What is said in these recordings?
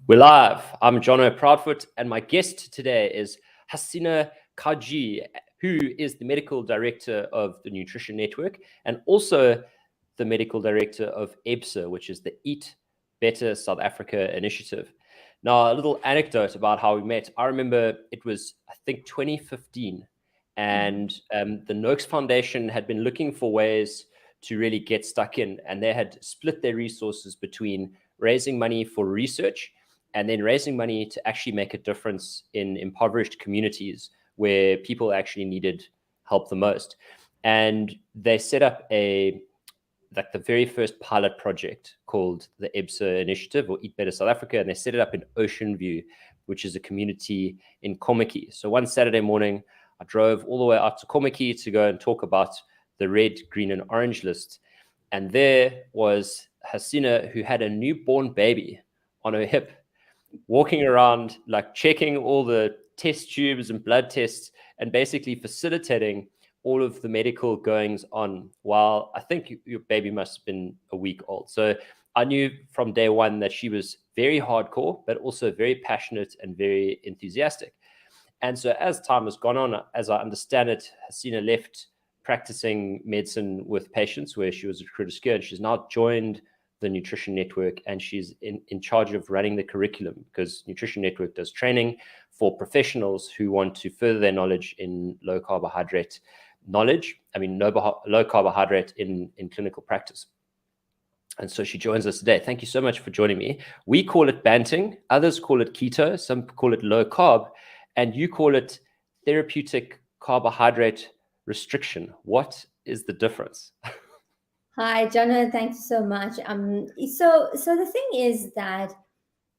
We're live. I'm Jonno Proudfoot, and my guest today is Hassina Kajee, who is the medical director of the Nutrition Network and also the medical director of EBSA, which is the Eat Better South Africa initiative. Now, a little anecdote about how we met. I remember it was, I think, 2015, and the Noakes Foundation had been looking for ways to really get stuck in, and they had split their resources between raising money for research and then raising money to actually make a difference in impoverished communities where people actually needed help the most. And they set up the very first pilot project called the EBSA initiative, or Eat Better South Africa, and they set it up in Ocean View, which is a community in Kommetjie. So one Saturday morning, I drove all the way out to Kommetjie to go and talk about the red, green, and orange list. And there was Hassina, who had a newborn baby on her hip, walking around, like checking all the test tubes and blood tests and basically facilitating all of the medical goings on while I think your baby must have been a week old. So I knew from day one that she was very hardcore, but also very passionate and very enthusiastic. And so as time has gone on, as I understand it, Hassina left practicing medicine with patients where she was a recruiter, and she's now joined the Nutrition Network, and she's in charge of running the curriculum, because Nutrition Network does training for professionals who want to further their knowledge in low carbohydrate in clinical practice. And so she joins us today. Thank you so much for joining me. We call it banting, others call it keto, some call it low carb, and you call it therapeutic carbohydrate restriction. What is the difference? Hi, Jonno. Thank you so much. So the thing is that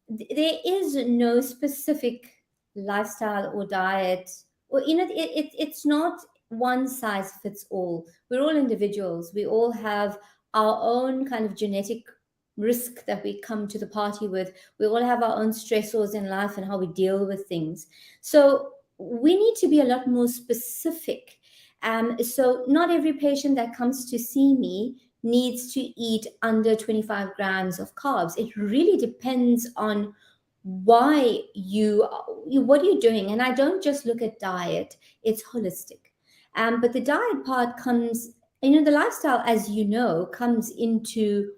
there is no specific lifestyle or diet, or it's not one size fits all. We're all individuals. We all have our own kind of genetic risk that we come to the party with. We all have our own stressors in life and how we deal with things. So we need to be a lot more specific. So not every patient that comes to see me needs to eat under 25 grams of carbs. It really depends on what you're doing. And I don't just look at diet, it's holistic. But the diet part comes, the lifestyle, as you know, comes into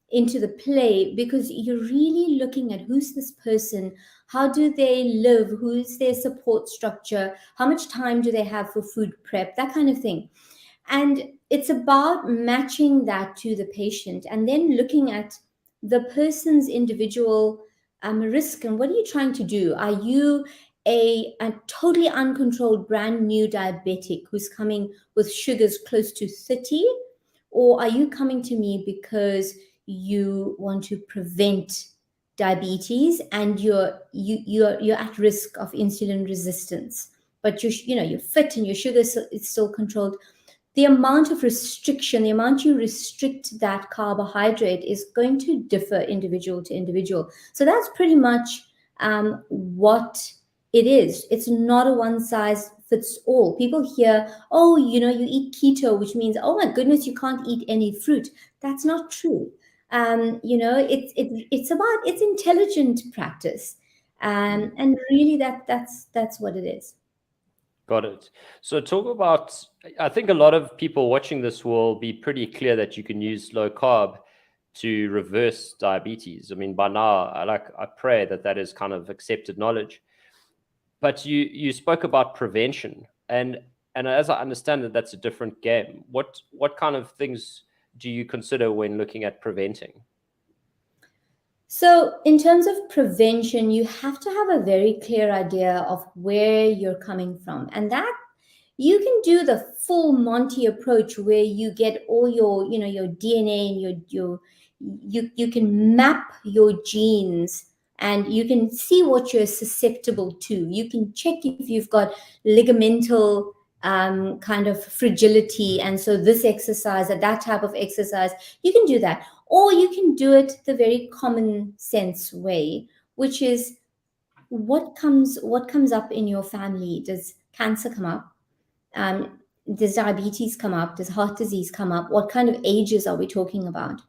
the play because you're really looking at who's this person, how do they live, who's their support structure, how much time do they have for food prep, that kind of thing. And it's about matching that to the patient and then looking at the person's individual risk and what are you trying to do? Are you a totally uncontrolled brand new diabetic who's coming with sugars close to 30? Or are you coming to me because you want to prevent diabetes and you're at risk of insulin resistance, but you're fit and your sugar is still controlled? The amount of restriction, the amount you restrict that carbohydrate is going to differ individual to individual. So that's pretty much what it is. It's not a one size fits all. People hear, oh, you eat keto, which means, oh my goodness, you can't eat any fruit. That's not true. It's intelligent practice, and really that's what it is. Got it. So talk about, I think a lot of people watching this will be pretty clear that you can use low carb to reverse diabetes. I mean, by now, I pray that is kind of accepted knowledge. But you spoke about prevention, and as I understand it, that's a different game. What kind of things do you consider when looking at preventing? So in terms of prevention, you have to have a very clear idea of where you're coming from. And that you can do the full Monty approach where you get all your DNA and you can map your genes and you can see what you're susceptible to. You can check if you've got ligamental kind of fragility. And so this exercise or that type of exercise, you can do that. Or you can do it the very common sense way, which is what comes up in your family. Does cancer come up? Does diabetes come up? Does heart disease come up? What kind of ages are we talking about?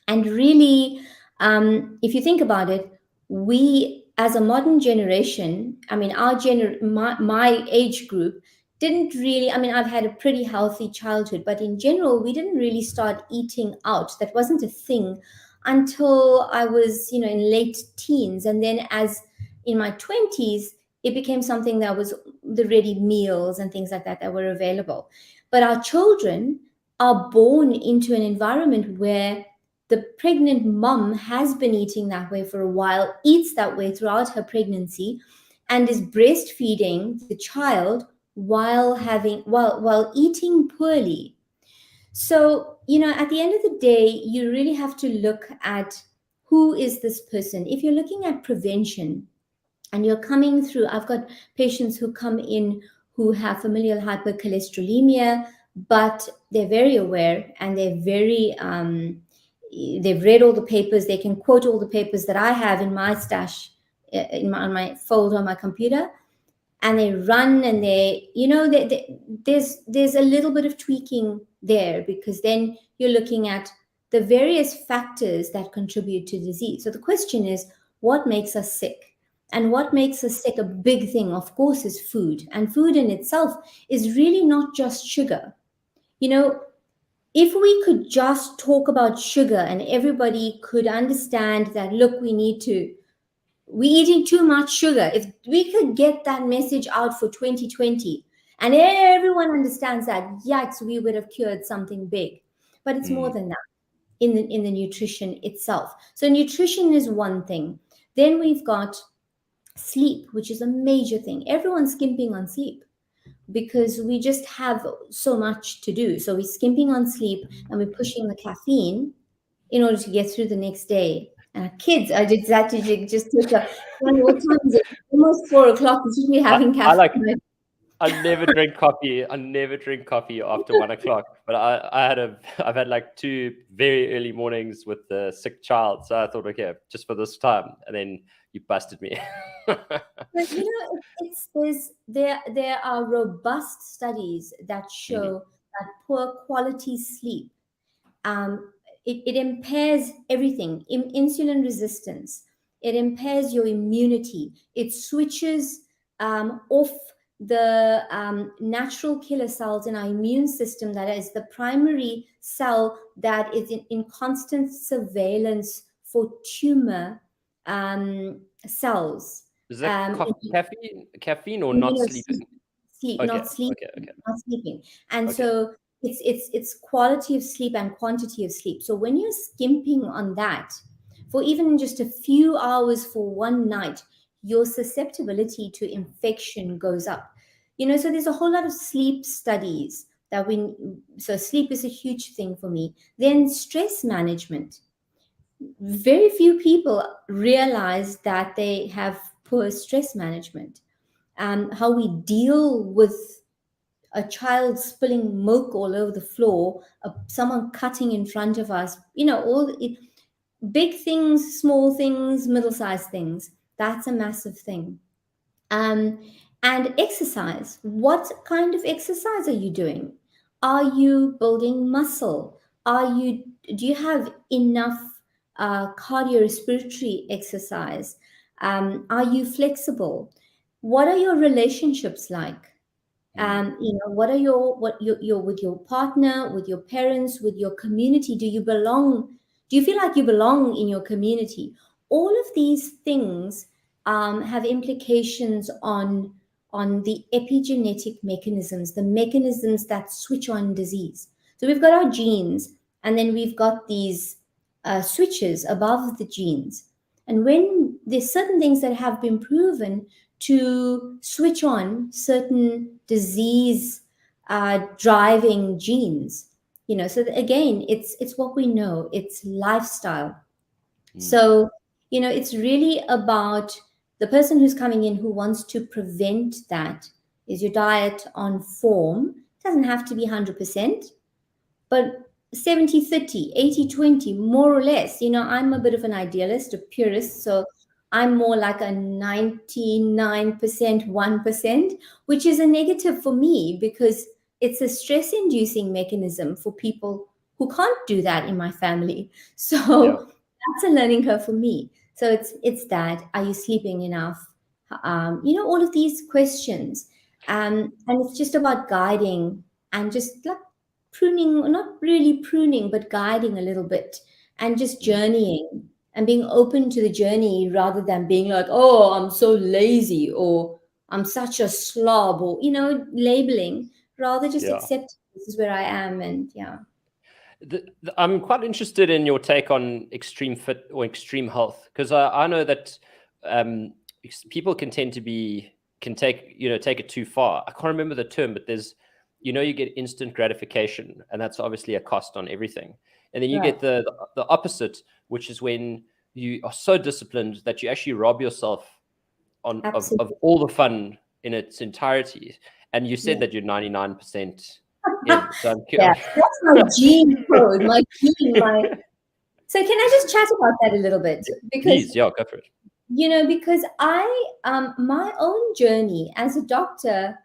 And really, if you think about it, we, as a modern generation, I mean, my age group didn't really, I mean, I've had a pretty healthy childhood, but in general, we didn't really start eating out. That wasn't a thing until I was, in late teens. And then as in my 20s, it became something that was the ready meals and things like that were available. But our children are born into an environment where the pregnant mom has been eating that way for a while, eats that way throughout her pregnancy, and is breastfeeding the child while eating poorly. So, at the end of the day, you really have to look at who is this person. If you're looking at prevention and you're coming through, I've got patients who come in who have familial hypercholesterolemia, but they're very aware and they've read all the papers. They can quote all the papers that I have in my stash, on my folder on my computer, and they run and there's a little bit of tweaking there, because then you're looking at the various factors that contribute to disease. So the question is, what makes us sick? And what makes us sick, a big thing, of course, is food. And food in itself is really not just sugar. If we could just talk about sugar and everybody could understand that, look, we're eating too much sugar. If we could get that message out for 2020 and everyone understands that, yikes, we would have cured something big. But it's more than that in the nutrition itself. So nutrition is one thing. Then we've got sleep, which is a major thing. Everyone's skimping on sleep because we just have so much to do. So we're skimping on sleep and we're pushing the caffeine in order to get through the next day. Kids, I did that to just take what time is it? Almost 4:00. We should be having caffeine. I never drink coffee. I never drink coffee after 1:00. But I've had like 2 very early mornings with a sick child. So I thought, okay, just for this time, and then you busted me. But there are robust studies that show that poor quality sleep, it impairs everything. Insulin resistance, it impairs your immunity, it switches off the natural killer cells in our immune system, that is the primary cell that is in constant surveillance for tumor cells. Is that caffeine or not sleeping? Sleep, okay. not sleep, okay. not sleeping. And so it's quality of sleep and quantity of sleep. So when you're skimping on that for even just a few hours for one night, your susceptibility to infection goes up. So there's a whole lot of sleep studies so sleep is a huge thing for me. Then stress management. Very few people realize that they have poor stress management. How we deal with a child spilling milk all over the floor, someone cutting in front of us, big things, small things, middle-sized things. That's a massive thing. And exercise. What kind of exercise are you doing? Are you building muscle? Do you have enough cardiorespiratory exercise? Are you flexible? What are your relationships like? What are your with your partner, with your parents, with your community? Do you belong? Do you feel like you belong in your community? All of these things have implications on the epigenetic mechanisms, the mechanisms that switch on disease. So we've got our genes, and then we've got these switches above the genes. And when there's certain things that have been proven to switch on certain disease driving genes, so again, it's what we know, it's lifestyle. So it's really about the person who's coming in who wants to prevent that. Is your diet on form? It doesn't have to be 100%, but 70-30, 80-20, more or less. I'm a bit of an idealist, a purist, so I'm more like a 99%, 1%, which is a negative for me because it's a stress-inducing mechanism for people who can't do that in my family. So that's a learning curve for me. So it's that. Are you sleeping enough? All of these questions. And it's just about guiding and just like pruning, not really pruning, but guiding a little bit and just journeying and being open to the journey rather than being like, oh, I'm so lazy or I'm such a slob or, labeling, rather just accept this is where I am. And I'm quite interested in your take on extreme fit or extreme health, because I know that people can tend to take it too far. I can't remember the term, but there's, you get instant gratification, and that's obviously a cost on everything. And then you get the opposite, which is when you are so disciplined that you actually rob yourself of all the fun in its entirety. And you said that you're 99%. Yeah, so that's my gene code, my gene, So can I just chat about that a little bit? Because please, go for it. Because my own journey as a doctor,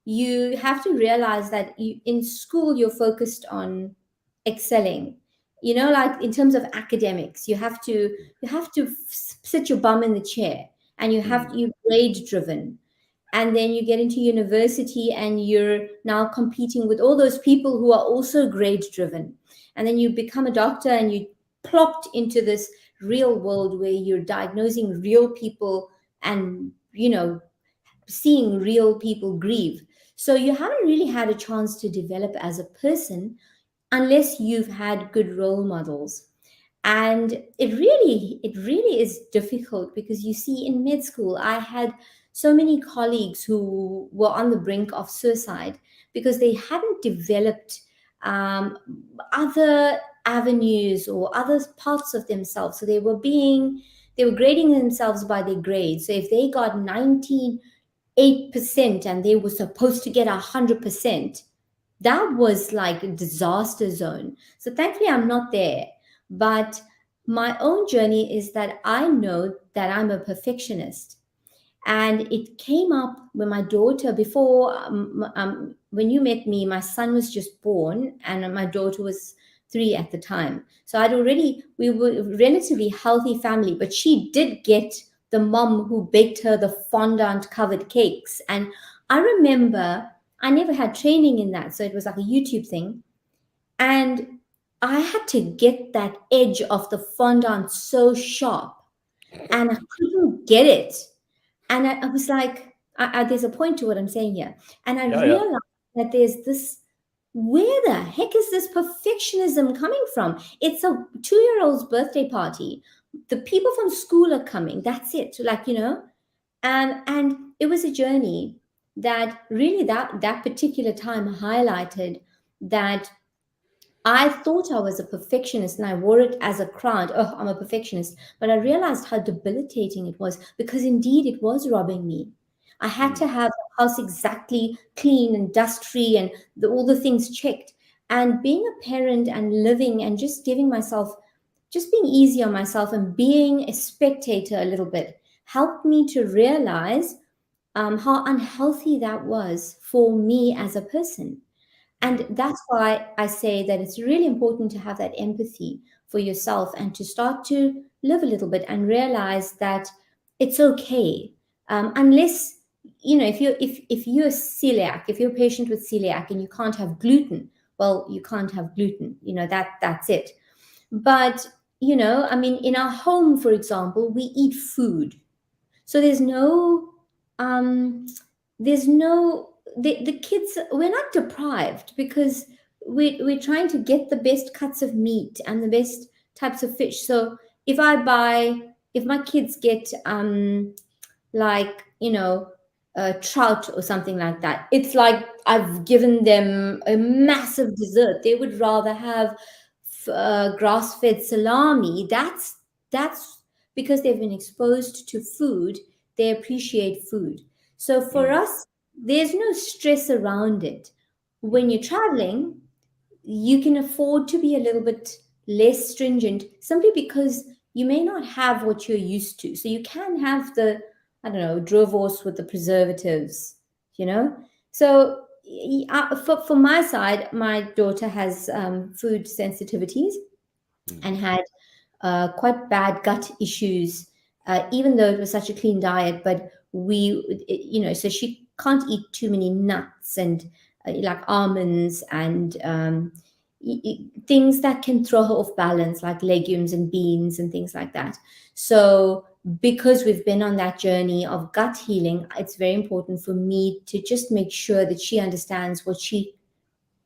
you have to realize that in school you're focused on excelling. Like in terms of academics, you have to sit your bum in the chair, and you're grade driven. And then you get into university and you're now competing with all those people who are also grade driven. And then you become a doctor and you plopped into this real world where you're diagnosing real people and, seeing real people grieve. So you haven't really had a chance to develop as a person unless you've had good role models. And it really is difficult, because you see in med school, I had so many colleagues who were on the brink of suicide because they hadn't developed other avenues or other parts of themselves. So they were grading themselves by their grades. So if they got 98% and they were supposed to get 100%, that was like a disaster zone. So thankfully I'm not there. But my own journey is that I know that I'm a perfectionist. And it came up when my daughter, before, when you met me, my son was just born and my daughter was 3 at the time. So we were a relatively healthy family, but she did get the mom who baked her the fondant covered cakes. And I remember I never had training in that. So it was like a YouTube thing. And I had to get that edge of the fondant so sharp, and I couldn't get it. And I was like, there's a point to what I'm saying here. And I realized that there's this, where the heck is this perfectionism coming from? It's a 2-year-old's birthday party. The people from school are coming. That's it. And it was a journey that really that particular time highlighted that I thought I was a perfectionist and I wore it as a crown. Oh, I'm a perfectionist. But I realized how debilitating it was, because indeed it was robbing me. I had to have the house exactly clean and dust free and all the things checked. And being a parent and living and just being easy on myself and being a spectator a little bit helped me to realize how unhealthy that was for me as a person. And that's why I say that it's really important to have that empathy for yourself and to start to live a little bit and realize that it's okay. Unless, if you're celiac, if you're a patient with celiac and you can't have gluten, well, you can't have gluten, that's it. But, in our home, for example, we eat food. So the kids, we're not deprived, because we're trying to get the best cuts of meat and the best types of fish. So if my kids get a trout or something like that, it's like I've given them a massive dessert. They would rather have grass-fed salami. That's because they've been exposed to food. They appreciate food. So for us, there's no stress around it. When you're traveling, you can afford to be a little bit less stringent, simply because you may not have what you're used to. So you can have the, drovos with the preservatives, So for my side, my daughter has food sensitivities and had quite bad gut issues even though it was such a clean diet. But so she can't eat too many nuts and like almonds and things that can throw her off balance, like legumes and beans and things like that. So because we've been on that journey of gut healing, it's very important for me to just make sure that she understands what she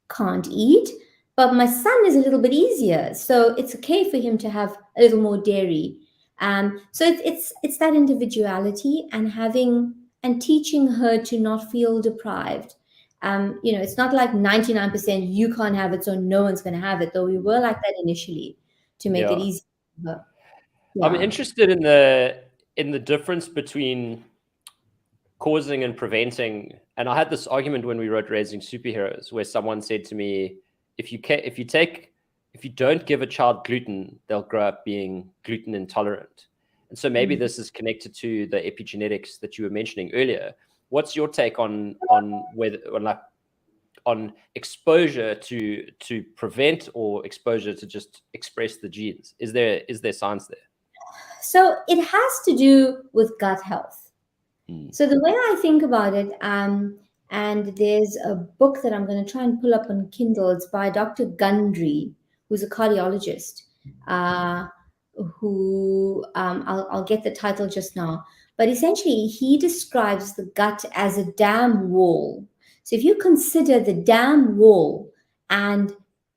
can't eat. But my son is a little bit easier, so it's okay for him to have a little more dairy. So it's that individuality and teaching her to not feel deprived. It's not like 99% you can't have it, so no one's going to have it. Though we were like that initially to make it easy for her. I'm interested in the difference between causing and preventing. And I had this argument when we wrote Raising Superheroes, where someone said to me, if you don't give a child gluten, they'll grow up being gluten intolerant. And so maybe this is connected to the epigenetics that you were mentioning earlier. What's your take on exposure to prevent or exposure to just express the genes? Is there science there? So it has to do with gut health. So the way I think about it, and there's a book that I'm going to try and pull up on Kindle. It's by Dr. Gundry, who's a cardiologist, who I'll get the title just now. But essentially, he describes the gut as a dam wall. So if you consider the dam wall and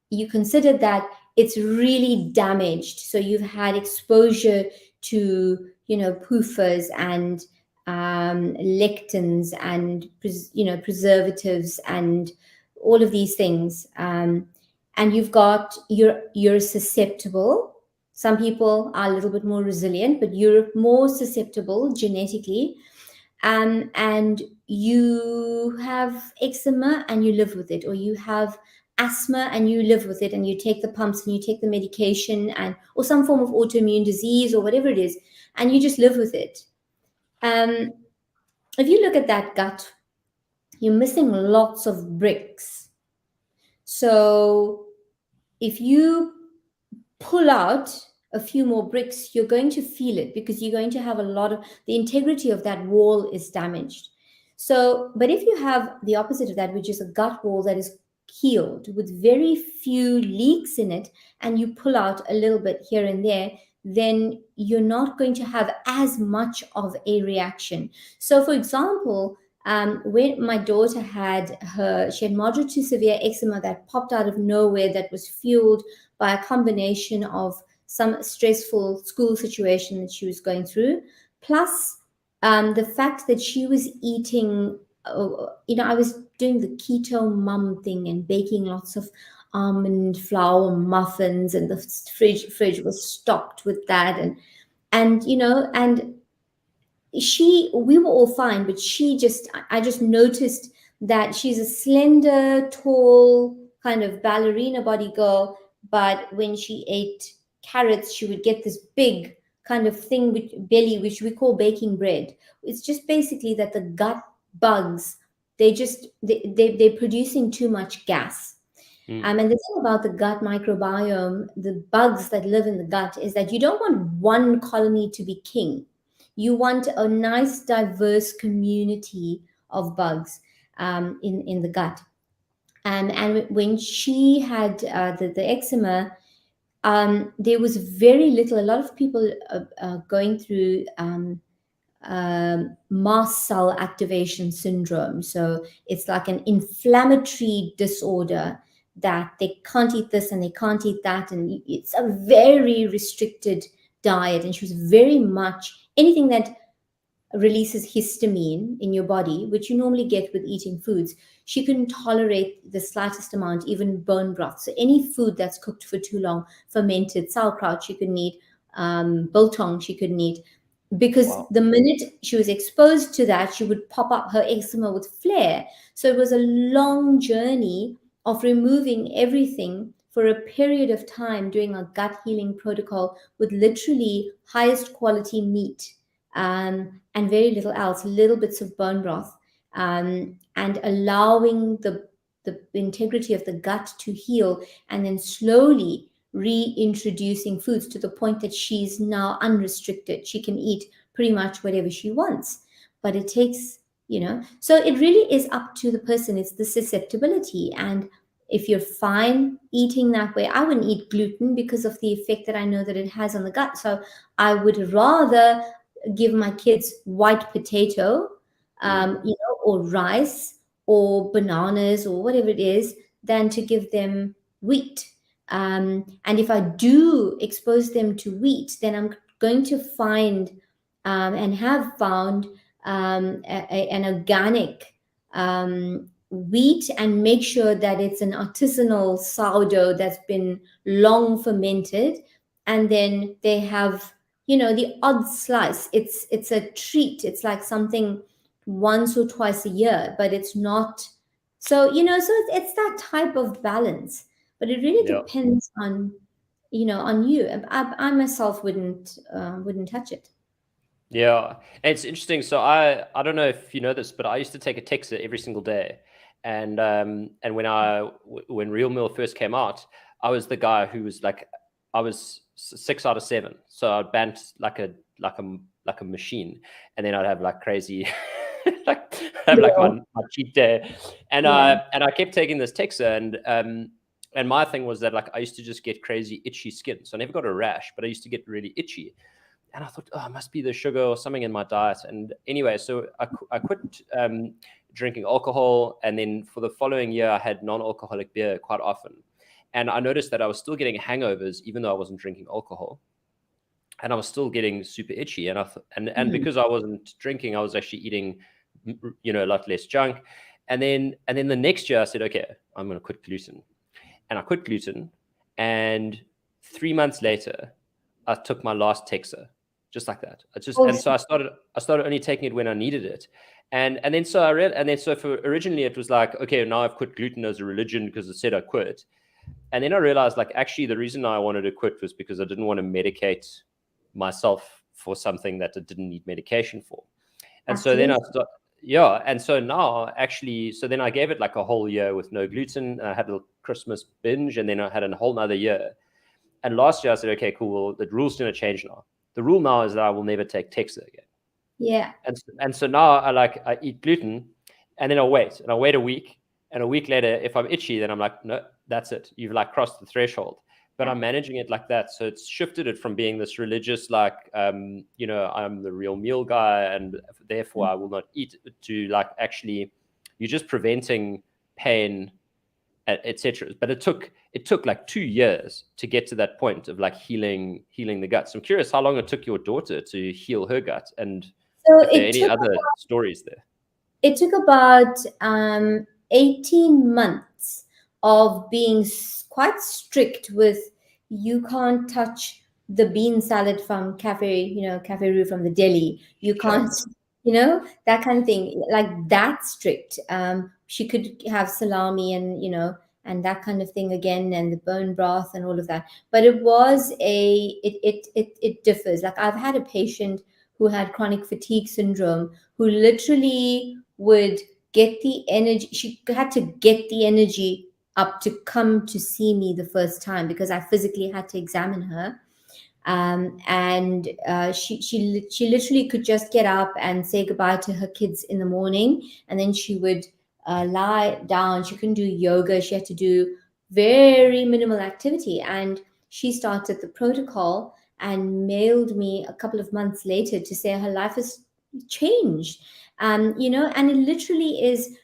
you consider that it's really damaged, so you've had exposure to, PUFAs and lectins and preservatives and all of these things, and you're susceptible. Some people are a little bit more resilient, but you're more susceptible genetically, and you have eczema and you live with it, or you have asthma and you live with it, and you take the pumps and you take the medication, or some form of autoimmune disease or whatever it is, and you just live with it. If you look at that gut, you're missing lots of bricks. So if you pull out a few more bricks, you're going to feel it, because you're going to have the integrity of that wall is damaged. So, but if you have the opposite of that, which is a gut wall that is healed with very few leaks in it, and you pull out a little bit here and there, then you're not going to have as much of a reaction. So for example, when my daughter she had moderate to severe eczema that popped out of nowhere, that was fueled by a combination of some stressful school situation that she was going through, plus the fact that she was eating, I was doing the keto mum thing and baking lots of almond flour muffins, and the fridge was stocked with that, and we were all fine, but I just noticed that she's a slender, tall, kind of ballerina body girl, but when she ate carrots, she would get this big kind of thing with belly, which we call baking bread. It's just basically that the gut bugs, they're producing too much gas. And the thing about the gut microbiome, the bugs that live in the gut, is that you don't want one colony to be king. You want a nice, diverse community of bugs in the gut. And when she had the eczema, there was very little. A lot of people going through mast cell activation syndrome. So it's like an inflammatory disorder that they can't eat this and they can't eat that, and it's a very restricted diet. And she was very much anything that releases histamine in your body, which you normally get with eating foods. She couldn't tolerate the slightest amount, even bone broth. So any food that's cooked for too long, fermented, sauerkraut, she couldn't eat, biltong, she couldn't eat, because the minute she was exposed to that, she would pop up her eczema with flare. So it was a long journey of removing everything for a period of time, doing a gut healing protocol with literally highest quality meat, and very little else, little bits of bone broth, and allowing the integrity of the gut to heal, and then slowly reintroducing foods to the point that she's now unrestricted. She can eat pretty much whatever she wants. But it takes, so it really is up to the person. It's the susceptibility. And if you're fine eating that way, I wouldn't eat gluten because of the effect that I know that it has on the gut. So I would rather give my kids white potato, or rice or bananas or whatever it is, than to give them wheat. And if I do expose them to wheat, then I'm going to find and have found an organic wheat, and make sure that it's an artisanal sourdough that's been long fermented. And then they have, the odd slice. It's a treat. It's like something once or twice a year, but it's not. So, so it's that type of balance. But it really depends on, on you. I myself wouldn't touch it. Yeah, and it's interesting. So I don't know if you know this, but I used to take a Texa every single day, and when Real Meal first came out, I was the guy who was like, I was 6 out of 7, so I'd bant like a machine, and then I'd have like crazy, like my cheat day, and I kept taking this Texa, and my thing was that like I used to just get crazy itchy skin, so I never got a rash, but I used to get really itchy. And I thought, oh, it must be the sugar or something in my diet. And anyway, so I quit drinking alcohol. And then for the following year, I had non-alcoholic beer quite often. And I noticed that I was still getting hangovers, even though I wasn't drinking alcohol. And I was still getting super itchy. And because I wasn't drinking, I was actually eating, a lot less junk. And then the next year I said, okay, I'm going to quit gluten. And I quit gluten. And 3 months later, I took my last Texa. Just like that. And so I started only taking it when I needed it. And then so I read, and then so for originally it was like, okay, now I've quit gluten as a religion because it said I quit. And then I realized like actually the reason I wanted to quit was because I didn't want to medicate myself for something that I didn't need medication for. And Absolutely. So then and so now actually, so then I gave it like a whole year with no gluten. And I had a Christmas binge, and then I had a whole nother year. And last year I said, okay, cool, well, the rule's going to change now. The rule now is that I will never take Texa again. Yeah. And so now I eat gluten, and then I'll wait a week, and a week later, if I'm itchy, then I'm like, no, that's it. You've like crossed the threshold. But I'm managing it like that. So it's shifted it from being this religious, like, I'm the real meal guy, and therefore I will not eat, to like, actually, you're just preventing pain, etc. But it took like 2 years to get to that point of like healing the gut. So I'm curious how long it took your daughter to heal her gut, and so if there are any other stories there. It took about 18 months of being quite strict with, you can't touch the bean salad from Cafe Rue from the deli. You can't, that kind of thing, like that strict. She could have salami and that kind of thing again, and the bone broth and all of that. But it was it differs. Like I've had a patient who had chronic fatigue syndrome, who literally would get the energy. She had to get the energy up to come to see me the first time, because I physically had to examine her. And she literally could just get up and say goodbye to her kids in the morning, and then she would lie down. She couldn't do yoga. She had to do very minimal activity. And she started the protocol and mailed me a couple of months later to say her life has changed. And it literally is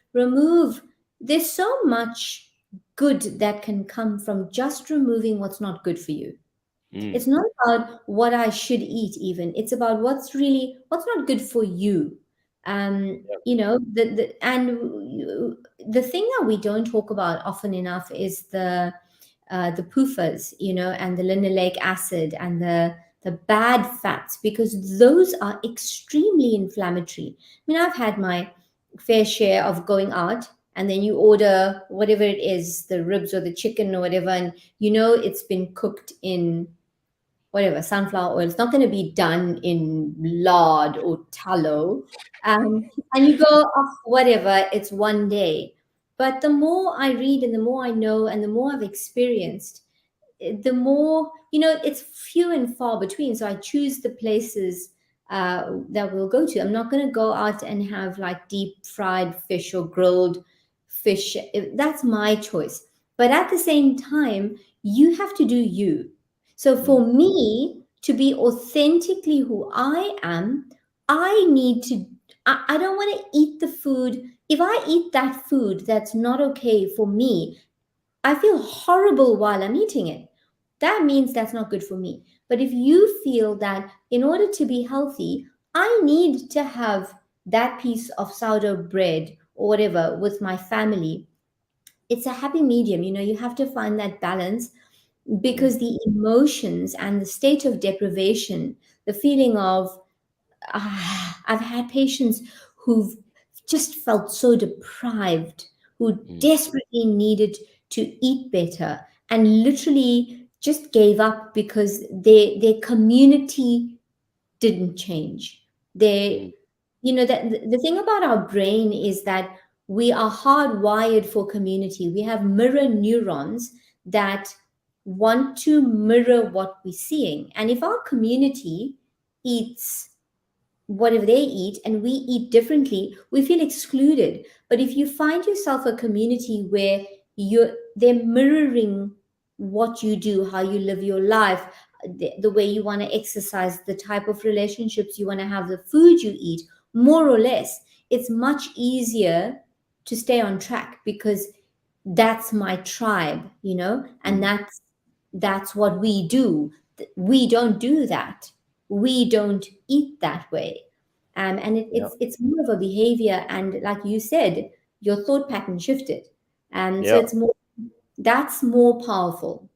there's so much good that can come from just removing what's not good for you. It's not about what I should eat even. It's about what's not good for you. The thing that we don't talk about often enough is the PUFAs, and the linoleic acid and the bad fats, because those are extremely inflammatory. I mean, I've had my fair share of going out, and then you order whatever it is, the ribs or the chicken or whatever, and it's been cooked in whatever, sunflower oil. It's not going to be done in lard or tallow. And you go, oh, whatever, it's one day. But the more I read and the more I know and the more I've experienced, the more, it's few and far between. So I choose the places that we'll go to. I'm not going to go out and have like deep fried fish or grilled fish. That's my choice. But at the same time, you have to do you. So for me to be authentically who I am, I need to, I don't want to eat the food. If I eat that food that's not okay for me, I feel horrible while I'm eating it. That means that's not good for me. But if you feel that in order to be healthy, I need to have that piece of sourdough bread or whatever with my family, it's a happy medium. You have to find that balance, because the emotions and the state of deprivation, the feeling of, I've had patients who've just felt so deprived, who desperately needed to eat better and literally just gave up because their community didn't change. That the thing about our brain is that we are hardwired for community. We have mirror neurons that want to mirror what we're seeing. And if our community eats whatever they eat and we eat differently, we feel excluded. But if you find yourself a community where they're mirroring what you do, how you live your life, the way you want to exercise, the type of relationships you want to have, the food you eat, more or less, it's much easier to stay on track, because that's my tribe, and that's what we do. We don't do that. We don't eat that way. And it's more of a behavior, and like you said, your thought pattern shifted. So that's more powerful.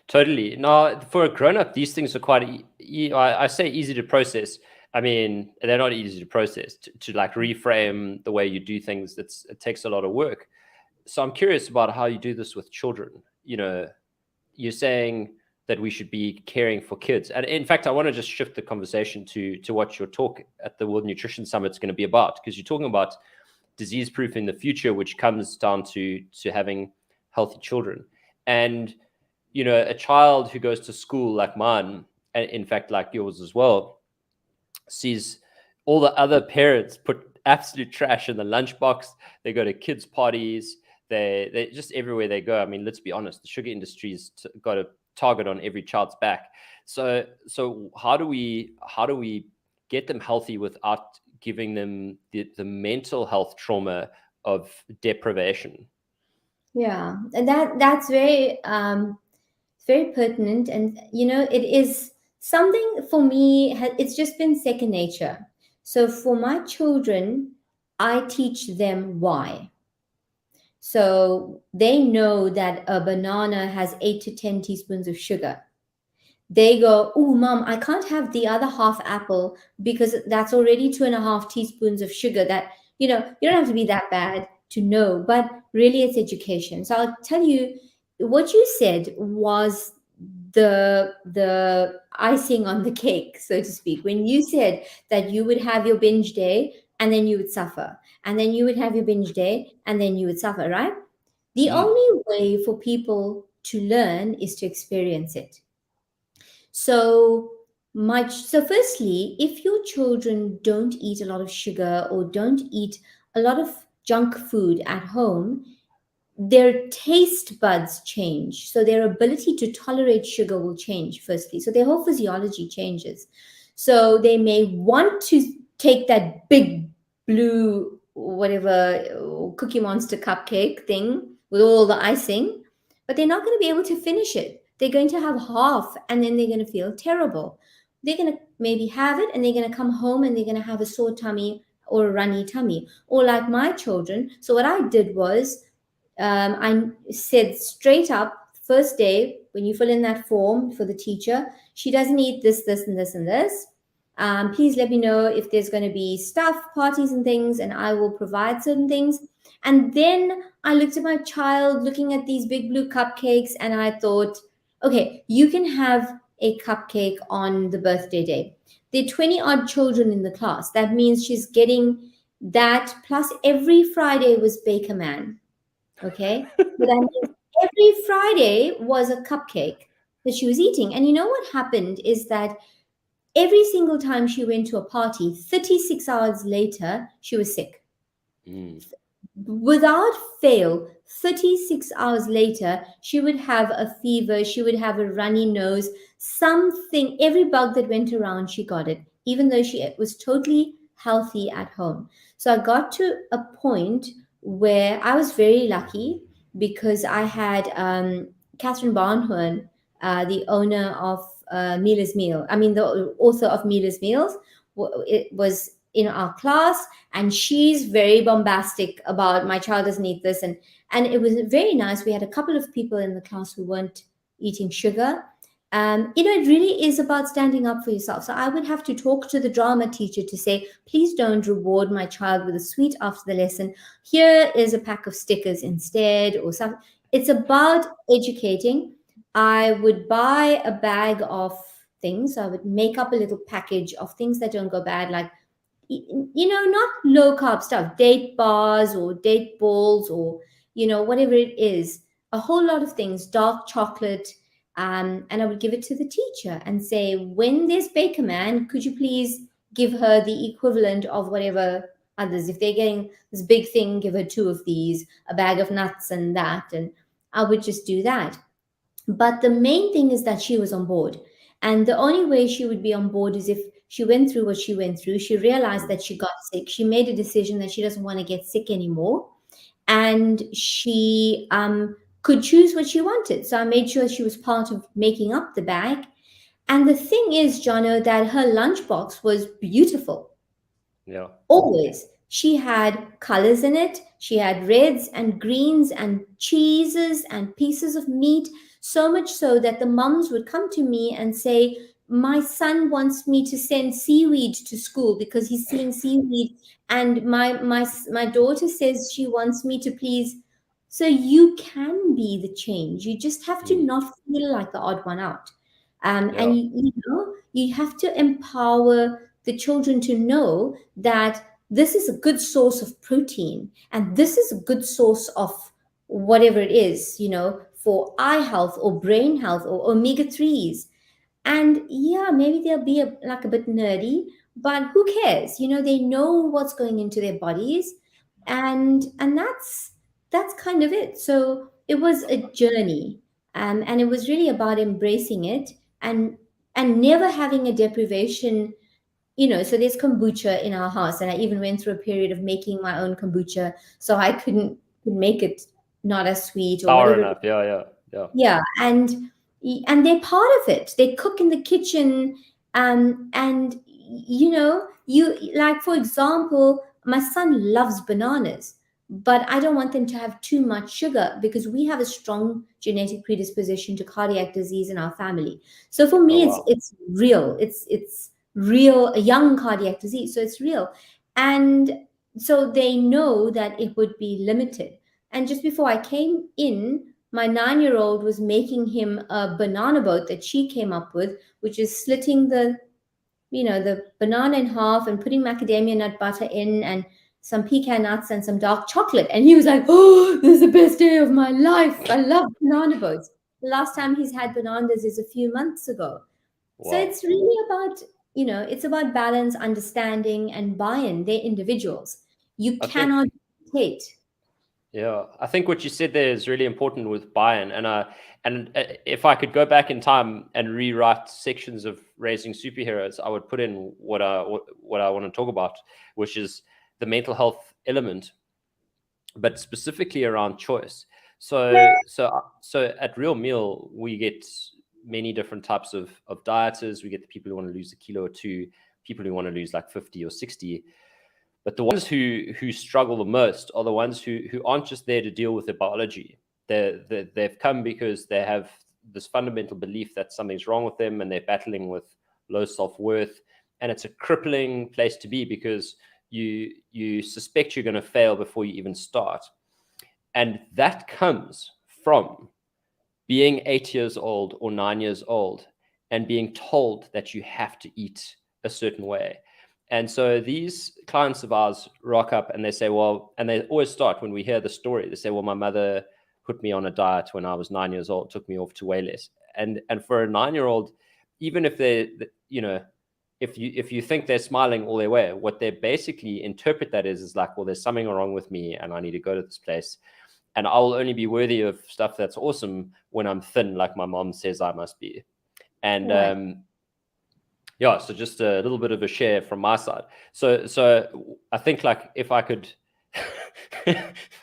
Totally. Now, for a grown-up, these things are quite, I say easy to process. I mean, they're not easy to process. To like reframe the way you do things, it takes a lot of work. So I'm curious about how you do this with children. You're saying that we should be caring for kids. And in fact, I want to just shift the conversation to what your talk at the World Nutrition Summit is going to be about, because you're talking about disease-proof in the future, which comes down to having healthy children. And a child who goes to school like mine, and in fact like yours as well, sees all the other parents put absolute trash in the lunchbox. They go to kids' parties. They just everywhere they go. I mean, let's be honest, the sugar industry's got a target on every child's back. So how do we get them healthy without giving them the mental health trauma of deprivation? Yeah, and that's very very pertinent. And it is something for me, it's just been second nature. So for my children, I teach them why. So they know that a banana has 8 to 10 teaspoons of sugar. They go, "Oh, mom, I can't have the other half apple because that's already 2.5 teaspoons of sugar." That, you don't have to be that bad to know, but really it's education. So I'll tell you, what you said was the icing on the cake, so to speak. When you said that you would have your binge day and then you would suffer, and then you would have your binge day and then you would suffer, right? The only way for people to learn is to experience it. So firstly, if your children don't eat a lot of sugar or don't eat a lot of junk food at home, their taste buds change. So their ability to tolerate sugar will change, firstly. So their whole physiology changes. So they may want to take that big blue, whatever, Cookie Monster cupcake thing with all the icing, but they're not going to be able to finish it. They're going to have half and then they're going to feel terrible. They're going to maybe have it and they're going to come home and they're going to have a sore tummy or a runny tummy. Or like my children. So what I did was, I said straight up, first day, when you fill in that form for the teacher, she doesn't eat this, this, and this, and this. Please let me know if there's going to be stuff, parties, and things, and I will provide certain things. And then I looked at my child looking at these big blue cupcakes, and I thought, okay, you can have a cupcake on the birthday day. There are 20 odd children in the class. That means she's getting that, plus every Friday was Baker Man. Okay, so that means every Friday was a cupcake that she was eating. And you know what happened is that every single time she went to a party, 36 hours later, she was sick. Without fail, 36 hours later, she would have a fever, she would have a runny nose, something, every bug that went around, she got it, even though she was totally healthy at home. So I got to a point where I was very lucky because I had Catherine Barnhorn, the owner of Meal is Meal, the author of Meal is Meals, it was in our class, and she's very bombastic about my child doesn't eat this, and it was very nice. We had a couple of people in the class who weren't eating sugar. It really is about standing up for yourself. So I would have to talk to the drama teacher to say, please don't reward my child with a sweet after the lesson. Here is a pack of stickers instead, or something. It's about educating. I would buy a bag of things. I would make up a little package of things that don't go bad, like, not low carb stuff, date bars or date balls or, whatever it is, a whole lot of things, dark chocolate. And I would give it to the teacher and say, when there's Baker Man, could you please give her the equivalent of whatever others? If they're getting this big thing, give her 2 of these, a bag of nuts and that. And I would just do that. But the main thing is that she was on board. And the only way she would be on board is if she went through what she went through. She realized that she got sick. She made a decision that she doesn't want to get sick anymore. And she could choose what she wanted. So I made sure she was part of making up the bag. And the thing is, Jonno, that her lunchbox was beautiful. Yeah. Always. She had colors in it. She had reds and greens and cheeses and pieces of meat. So much so that the mums would come to me and say, my son wants me to send seaweed to school because he's seeing seaweed. And my daughter says she wants me to please. So you can be the change. You just have to not feel like the odd one out. And you have to empower the children to know that this is a good source of protein and this is a good source of whatever it is, for eye health or brain health or omega-3s. And yeah, maybe they'll be a bit nerdy, but who cares? They know what's going into their bodies, and that's kind of it. So it was a journey, and it was really about embracing it and never having a deprivation. So there's kombucha in our house, and I even went through a period of making my own kombucha, so I couldn't make it not as sweet or Power whatever. enough, yeah. Yeah, and they're part of it. They cook in the kitchen, and you, like, for example, my son loves bananas, but I don't want them to have too much sugar because we have a strong genetic predisposition to cardiac disease in our family. So for me, it's real. It's real, a young cardiac disease, so it's real. And so they know that it would be limited. And just before I came in, my 9-year-old was making him a banana boat that she came up with, which is slitting the banana in half and putting macadamia nut butter in and some pecan nuts and some dark chocolate. And he was like, oh, this is the best day of my life. I love banana boats. The last time he's had bananas is a few months ago. Wow. So it's really about, it's about balance, understanding, and buy-in. They're individuals. You cannot dictate. Yeah, I think what you said there is really important with buy-in. And if I could go back in time and rewrite sections of Raising Superheroes, I would put in what I want to talk about, which is the mental health element, but specifically around choice. So at Real Meal, we get many different types of dieters. We get the people who want to lose a kilo or 2, people who want to lose like 50 or 60. But the ones who struggle the most are the ones who aren't just there to deal with their biology. They've come because they have this fundamental belief that something's wrong with them and they're battling with low self-worth. And it's a crippling place to be because you suspect you're going to fail before you even start. And that comes from being 8 years old or 9 years old and being told that you have to eat a certain way. And so these clients of ours rock up and they say, well, and they always start when we hear the story, they say, well, my mother put me on a diet when I was 9 years old, took me off to weigh less. And for a 9-year-old, even if they, you know, if you think they're smiling all their way, what they basically interpret that is like, well, there's something wrong with me and I need to go to this place. And I'll only be worthy of stuff that's awesome when I'm thin, like my mom says I must be. And yeah, so just a little bit of a share from my side. So I think, like, if I could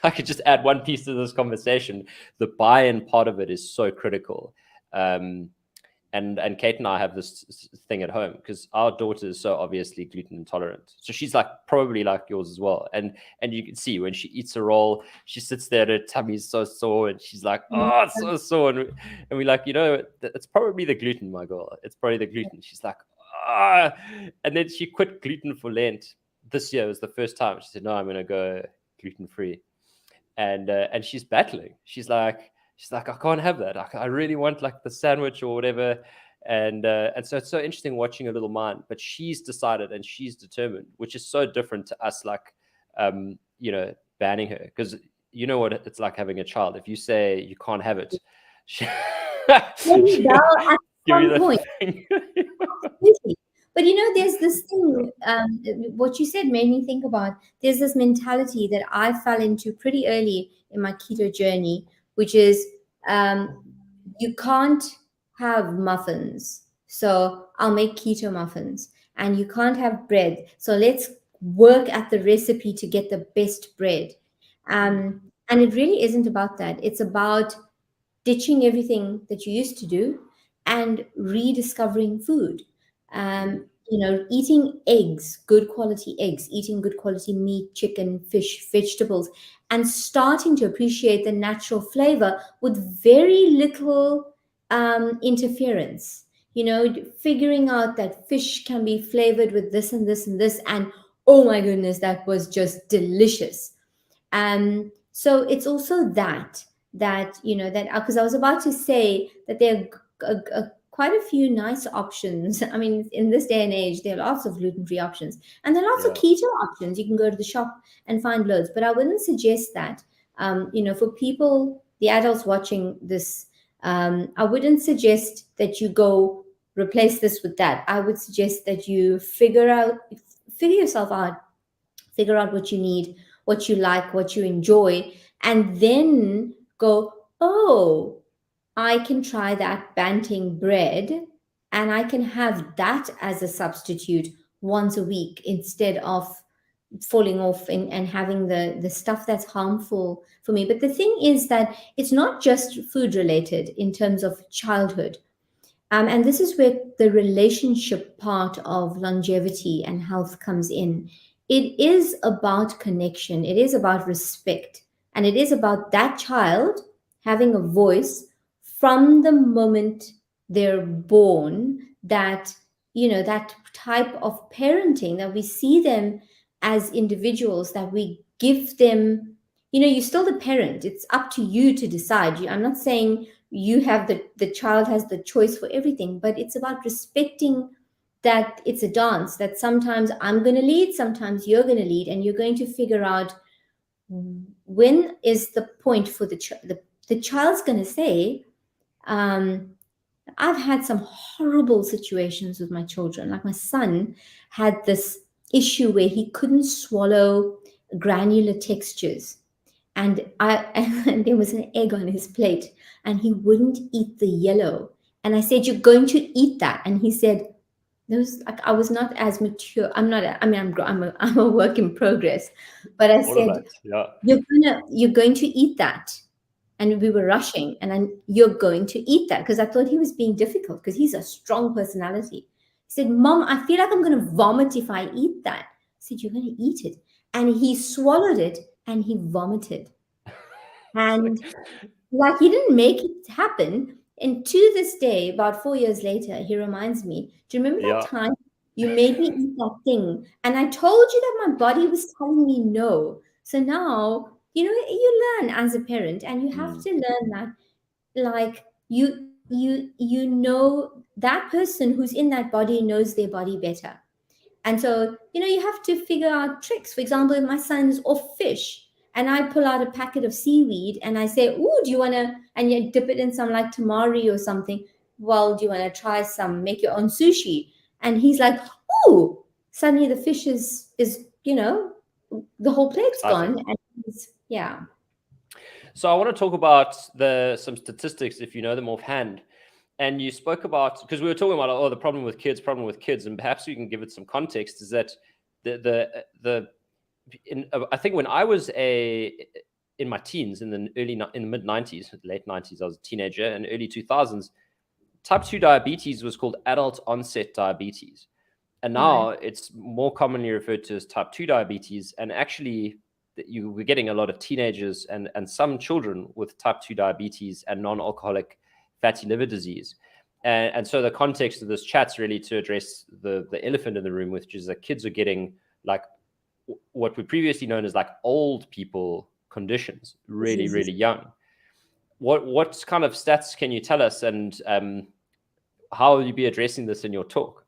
I could just add one piece to this conversation, the buy-in part of it is so critical. And Kate and I have this thing at home because our daughter is so obviously gluten intolerant. So she's like probably like yours as well. And you can see when she eats a roll, she sits there, her tummy's so sore, and she's like, oh, it's so sore. And we're like, you know, it's probably the gluten, my girl. It's probably the gluten. She's like, ah. And then she quit gluten for Lent. This year was the first time. She said, no, I'm going to go gluten-free. And she's battling. She's like, I can't have that. I really want like the sandwich or whatever. And so it's so interesting watching a little mind, but she's decided and she's determined, which is so different to us, like, you know, banning her. Because you know what it's like having a child. If you say you can't have it, she give you the thing. But you know, there's this thing, what you said made me think about, there's this mentality that I fell into pretty early in my keto journey, which is you can't have muffins, so I'll make keto muffins. And you can't have bread, so let's work at the recipe to get the best bread. And it really isn't about that. It's about ditching everything that you used to do and rediscovering food. You know, eating eggs, good quality eggs, eating good quality meat, chicken, fish, vegetables, and starting to appreciate the natural flavor with very little interference. You know, figuring out that fish can be flavored with this and this and this, and oh my goodness, that was just delicious. So it's also that you know, that because I was about to say that there are quite a few nice options. I mean, in this day and age, there are lots of gluten-free options, and there are lots of keto options. You can go to the shop and find loads, but I wouldn't suggest that. You know, for people, the adults watching this, I wouldn't suggest that you go replace this with that. I would suggest that you figure yourself out, figure out what you need, what you like, what you enjoy, and then go, oh, I can try that Banting bread, and I can have that as a substitute once a week instead of falling off and having the stuff that's harmful for me. But the thing is that it's not just food related in terms of childhood. And this is where the relationship part of longevity and health comes in. It is about connection. It is about respect. And it is about that child having a voice from the moment they're born, that, you know, that type of parenting, that we see them as individuals, that we give them, you know, you're still the parent. It's up to you to decide. I'm not saying you have the child has the choice for everything, but it's about respecting that it's a dance, that sometimes I'm going to lead, sometimes you're going to lead, and you're going to figure out when is the point for the child's going to say, I've had some horrible situations with my children. Like my son had this issue where he couldn't swallow granular textures. And there was an egg on his plate and he wouldn't eat the yellow. And I said, you're going to eat that. And he said, like, I was not as mature. I'm a work in progress. But I said, you're going to eat that. And we were rushing, and then you're going to eat that, because I thought he was being difficult because he's a strong personality. He said, Mom, I feel like I'm going to vomit if I eat that. I said, you're going to eat it. And he swallowed it and he vomited. And like, he didn't make it happen. And to this day, about 4 years later, he reminds me, do you remember that time you made me eat that thing? And I told you that my body was telling me no. So now, you know, you learn as a parent, and you have to learn that, like, you know, that person who's in that body knows their body better. And so, you know, you have to figure out tricks. For example, if my son's off fish and I pull out a packet of seaweed and I say, "Ooh, do you want to," and you dip it in some like tamari or something. "Well, do you want to try some, make your own sushi?" And he's like, "Ooh," suddenly the fish is, the whole plate's gone. And yeah. So I want to talk about some statistics, if you know them offhand. And you spoke about, because we were talking about, the problem with kids, and perhaps you can give it some context, is that I think when I was in my teens, in the mid 90s, late 90s, I was a teenager, and early 2000s, type 2 diabetes was called adult onset diabetes. And now it's more commonly referred to as type 2 diabetes. And actually, we're getting a lot of teenagers and some children with type 2 diabetes and non-alcoholic fatty liver disease. And so the context of this chat's really to address the elephant in the room, which is that kids are getting like what we previously known as like old people conditions, really, really young. What kind of stats can you tell us, and how will you be addressing this in your talk?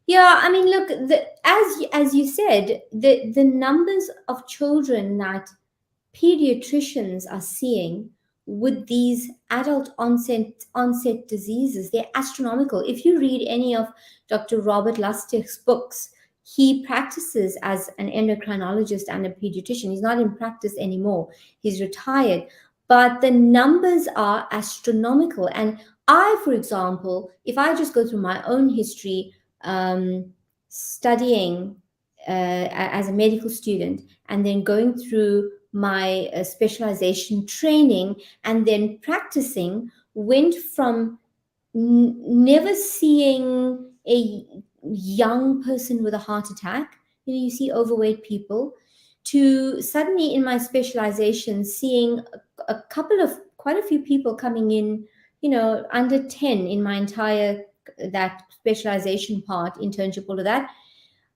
Yeah, I mean, look, as you said, the numbers of children that pediatricians are seeing with these adult onset diseases, they're astronomical. If you read any of Dr. Robert Lustig's books, he practices as an endocrinologist and a pediatrician. He's not in practice anymore. He's retired. But the numbers are astronomical. And I, for example, if I just go through my own history, studying as a medical student and then going through my specialization training and then practicing, went from never seeing a young person with a heart attack, you see overweight people, to suddenly in my specialization seeing quite a few people coming in, under 10 in my entire that specialization part, internship, all of that,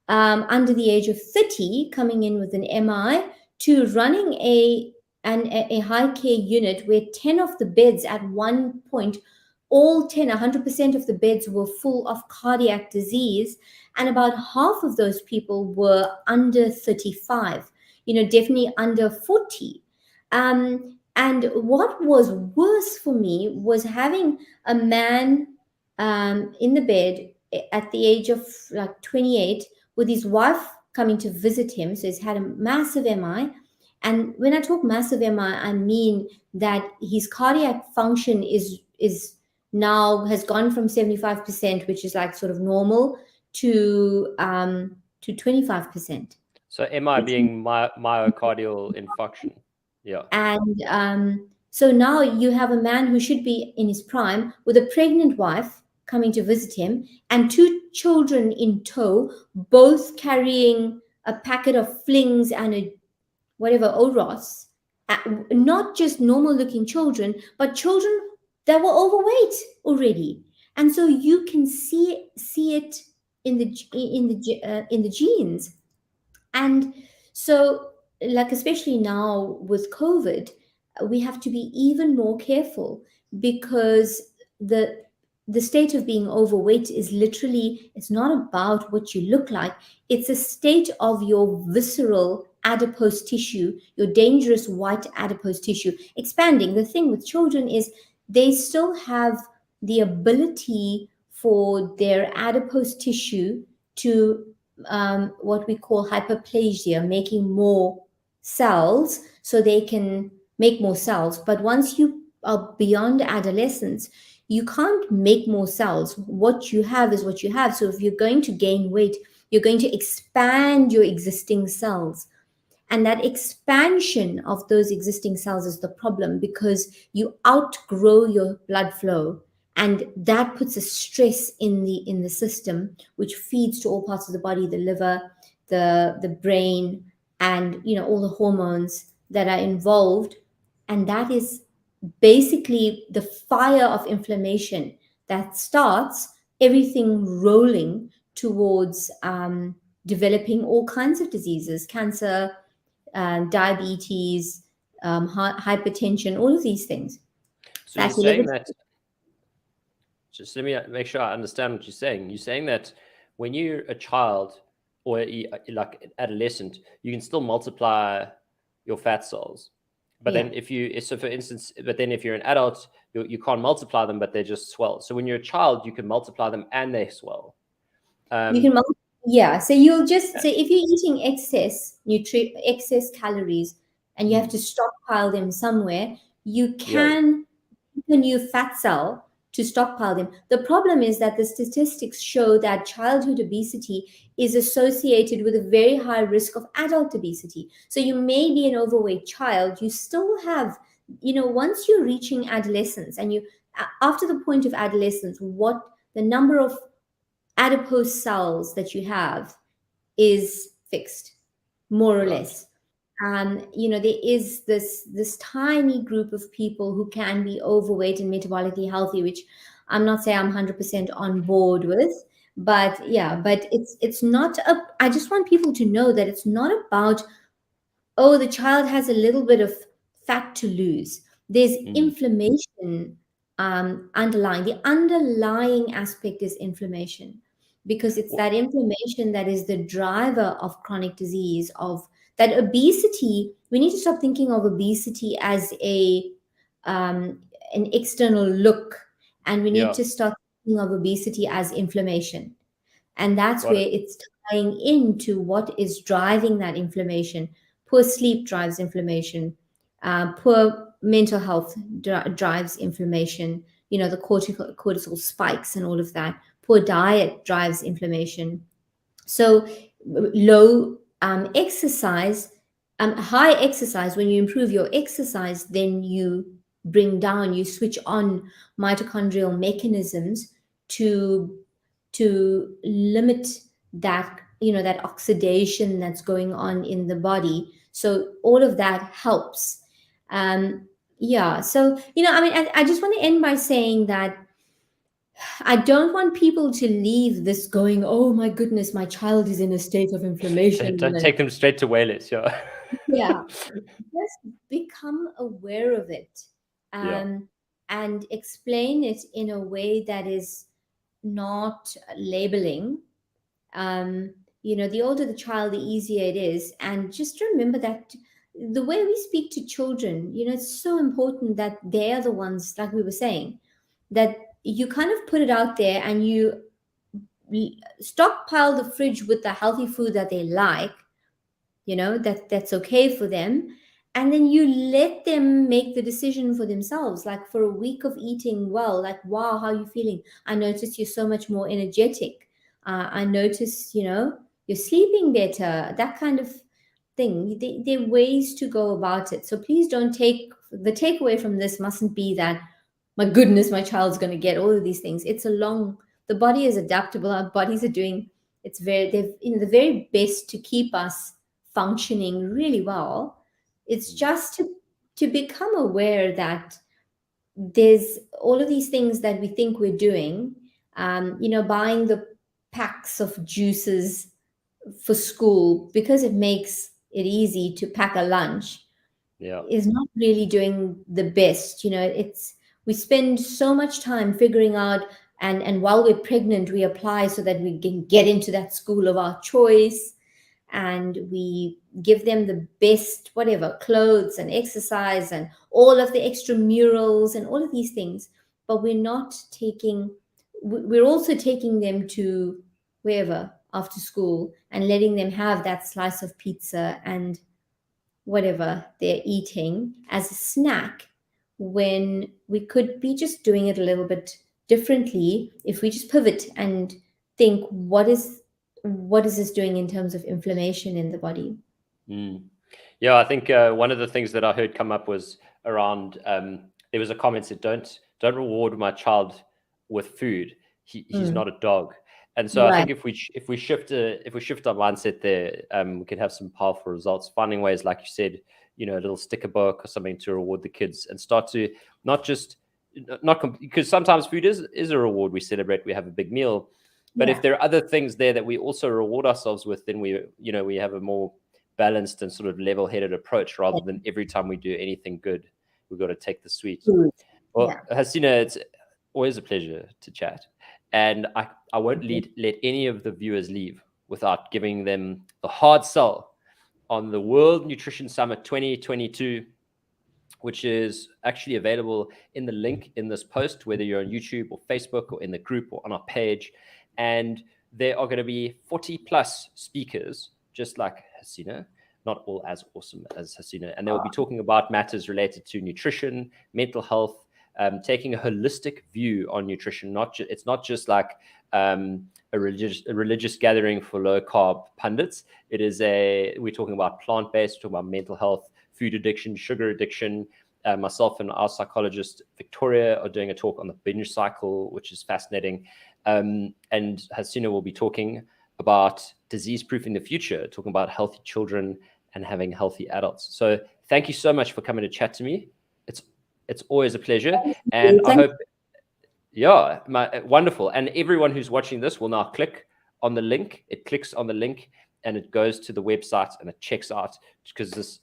under the age of 30, coming in with an MI, to running a high care unit where 10 of the beds at one point, all 10, 100% of the beds were full of cardiac disease, and about half of those people were under 35, definitely under 40. And what was worse for me was having a man in the bed at the age of like 28 with his wife coming to visit him. So he's had a massive MI. And when I talk massive MI, I mean that his cardiac function is now has gone from 75%, which is like sort of normal, to 25%. So MI being myocardial infarction. Yeah. And so now you have a man who should be in his prime with a pregnant wife coming to visit him and two children in tow, both carrying a packet of flings and a whatever Oros, not just normal looking children, but children that were overweight already. And so you can see it in the genes. And so, like, especially now with COVID, we have to be even more careful, because the state of being overweight is literally, it's not about what you look like. It's a state of your visceral adipose tissue, your dangerous white adipose tissue expanding. The thing with children is they still have the ability for their adipose tissue to what we call hyperplasia, making more cells so they can make more cells. But once you are beyond adolescence, you can't make more cells. What you have is what you have. So if you're going to gain weight, you're going to expand your existing cells. And that expansion of those existing cells is the problem, because you outgrow your blood flow. And that puts a stress in the system, which feeds to all parts of the body, the liver, the brain, and all the hormones that are involved. And that is basically the fire of inflammation that starts everything rolling towards developing all kinds of diseases, cancer, diabetes, hypertension, all of these things. So you're saying that, just let me make sure I understand what you're saying. You're saying that when you're a child or like adolescent, you can still multiply your fat cells. But then for instance, if you're an adult, you can't multiply them, but they just swell. So when you're a child, you can multiply them and they swell. You can so you'll just say if you're eating excess calories and you have to stockpile them somewhere, you can a new fat cell to stockpile them. The problem is that the statistics show that childhood obesity is associated with a very high risk of adult obesity. So you may be an overweight child, you still have, once you're reaching adolescence and after the point of adolescence, what the number of adipose cells that you have is fixed, more or less. There is this tiny group of people who can be overweight and metabolically healthy, which I'm not saying I'm 100% on board with, but it's not I just want people to know that it's not about, the child has a little bit of fat to lose. There's inflammation underlying. The underlying aspect is inflammation, because it's that inflammation that is the driver of chronic disease, of that obesity. We need to stop thinking of obesity as an external look, and we need to start thinking of obesity as inflammation. And that's where it's tying into what is driving that inflammation. Poor sleep drives inflammation. Poor mental health drives inflammation. The cortisol spikes and all of that. Poor diet drives inflammation. So low exercise, high exercise, when you improve your exercise, then you switch on mitochondrial mechanisms to limit that, that oxidation that's going on in the body. So all of that helps. So, I just want to end by saying that I don't want people to leave this going, oh my goodness, my child is in a state of inflammation. Don't take them straight to wellness. Just become aware of it, and explain it in a way that is not labeling. The older the child, the easier it is. And just remember that the way we speak to children, it's so important that they're the ones, like we were saying, that you kind of put it out there and you stockpile the fridge with the healthy food that they like, that's okay for them. And then you let them make the decision for themselves. Like for a week of eating well, like, wow, how are you feeling? I noticed you're so much more energetic. I noticed, you're sleeping better, that kind of thing. There are ways to go about it. So please don't the takeaway from this mustn't be that, my goodness, my child's going to get all of these things. The body is adaptable. Our bodies are doing, the very best to keep us functioning really well. It's just to become aware that there's all of these things that we think we're doing. Buying the packs of juices for school because it makes it easy to pack a lunch is not really doing the best. We spend so much time figuring out, and while we're pregnant, we apply so that we can get into that school of our choice, and we give them the best, whatever, clothes and exercise and all of the extramurals and all of these things. But we're also taking them to wherever after school and letting them have that slice of pizza and whatever they're eating as a snack, when we could be just doing it a little bit differently if we just pivot and think, what is this doing in terms of inflammation in the body? I think one of the things that I heard come up was around, there was a comment that don't reward my child with food. He's not a dog. And so I think if we shift our mindset there, we could have some powerful results. Finding ways, like you said, a little sticker book or something to reward the kids, and start to because sometimes food is a reward. We celebrate, we have a big meal, but if there are other things there that we also reward ourselves with, then we have a more balanced and sort of level-headed approach, rather than every time we do anything good, we've got to take the sweet. Well, Hassina, it's always a pleasure to chat. And I won't let any of the viewers leave without giving them the hard sell on the World Nutrition Summit 2022, which is actually available in the link in this post, whether you're on YouTube or Facebook or in the group or on our page. And there are going to be 40 plus speakers, just like Hassina, not all as awesome as Hassina. And they will be talking about matters related to nutrition, mental health, taking a holistic view on nutrition. It's not just like a religious gathering for low carb pundits. We're talking about plant-based, we're talking about mental health, food addiction, sugar addiction. Myself and our psychologist, Victoria, are doing a talk on the binge cycle, which is fascinating. And Hassina will be talking about disease-proofing the future, talking about healthy children and having healthy adults. So thank you so much for coming to chat to me. It's always a pleasure. And I hope, wonderful. And everyone who's watching this will now click on the link. It clicks on the link and it goes to the website and it checks out, because this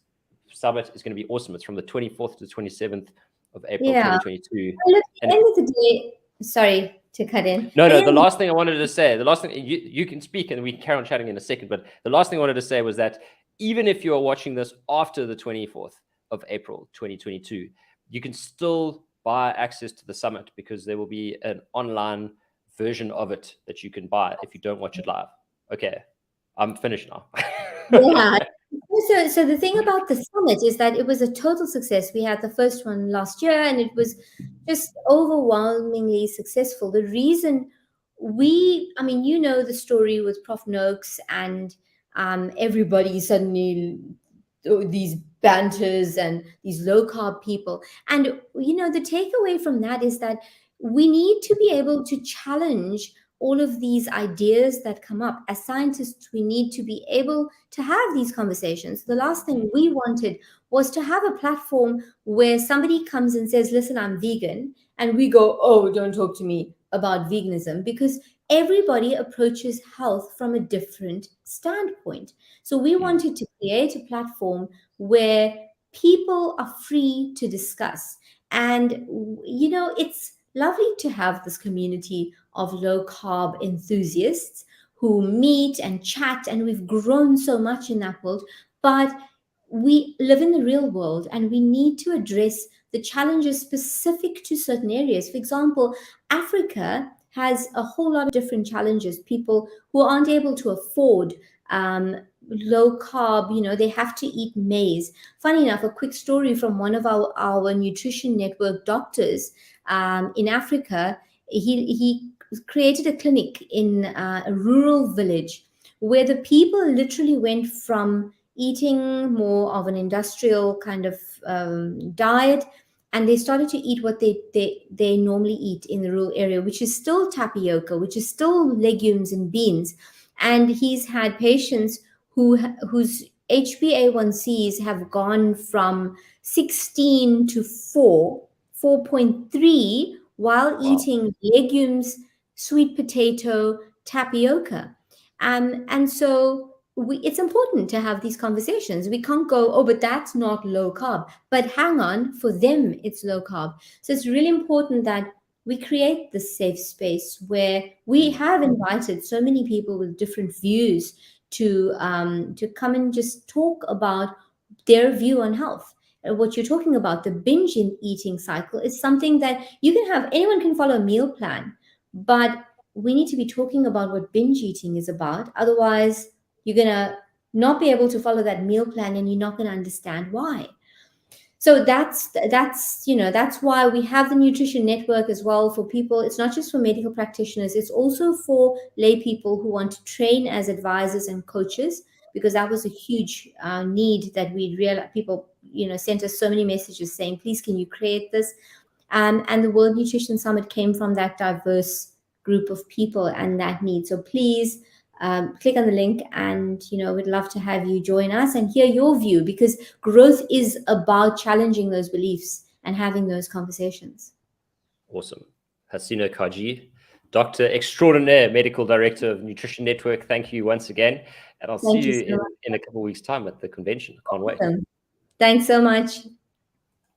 summit is going to be awesome. It's from the 24th to the 27th of April, 2022. Look, at the end of the day, sorry to cut in. No, the last thing I wanted to say, you can speak and we can carry on chatting in a second, but the last thing I wanted to say was that even if you are watching this after the 24th of April, 2022, you can still buy access to the summit, because there will be an online version of it that you can buy if you don't watch it live. Okay, I'm finished now. Yeah. So the thing about the summit is that it was a total success. We had the first one last year and it was just overwhelmingly successful. The reason the story with Prof. Noakes and everybody suddenly, these banters and these low carb people. And, the takeaway from that is that we need to be able to challenge all of these ideas that come up. As scientists, we need to be able to have these conversations. The last thing we wanted was to have a platform where somebody comes and says, listen, I'm vegan. And we go, oh, don't talk to me about veganism, because everybody approaches health from a different standpoint. So we wanted to create a platform where people are free to discuss. And, it's lovely to have this community of low carb enthusiasts who meet and chat, and we've grown so much in that world. But we live in the real world and we need to address the challenges specific to certain areas. For example, Africa has a whole lot of different challenges. People who aren't able to afford low carb, they have to eat maize. Funny enough, a quick story from one of our nutrition network doctors in Africa. He created a clinic in a rural village where the people literally went from eating more of an industrial kind of diet, and they started to eat what they normally eat in the rural area, which is still tapioca, which is still legumes and beans. And he's had patients whose HbA1cs have gone from 16 to 4.3 while eating legumes, sweet potato, tapioca. And so it's important to have these conversations. We can't go, oh, but that's not low carb. But hang on, for them, it's low carb. So it's really important that we create this safe space where we have invited so many people with different views to come and just talk about their view on health. What you're talking about, the binge eating cycle, is something that anyone can follow a meal plan, but we need to be talking about what binge eating is about. Otherwise, you're going to not be able to follow that meal plan and you're not going to understand why. So that's why we have the nutrition network as well for people. It's not just for medical practitioners. It's also for lay people who want to train as advisors and coaches, because that was a huge need that we realized. People, sent us so many messages saying, please, can you create this? And the World Nutrition Summit came from that diverse group of people and that need. So please click on the link, and we'd love to have you join us and hear your view, because growth is about challenging those beliefs and having those conversations. Awesome. Hassina Kajee, Dr. Extraordinaire, Medical Director of Nutrition Network. Thank you once again. And I'll see you in a couple of weeks' time at the convention. Can't wait. Thanks so much.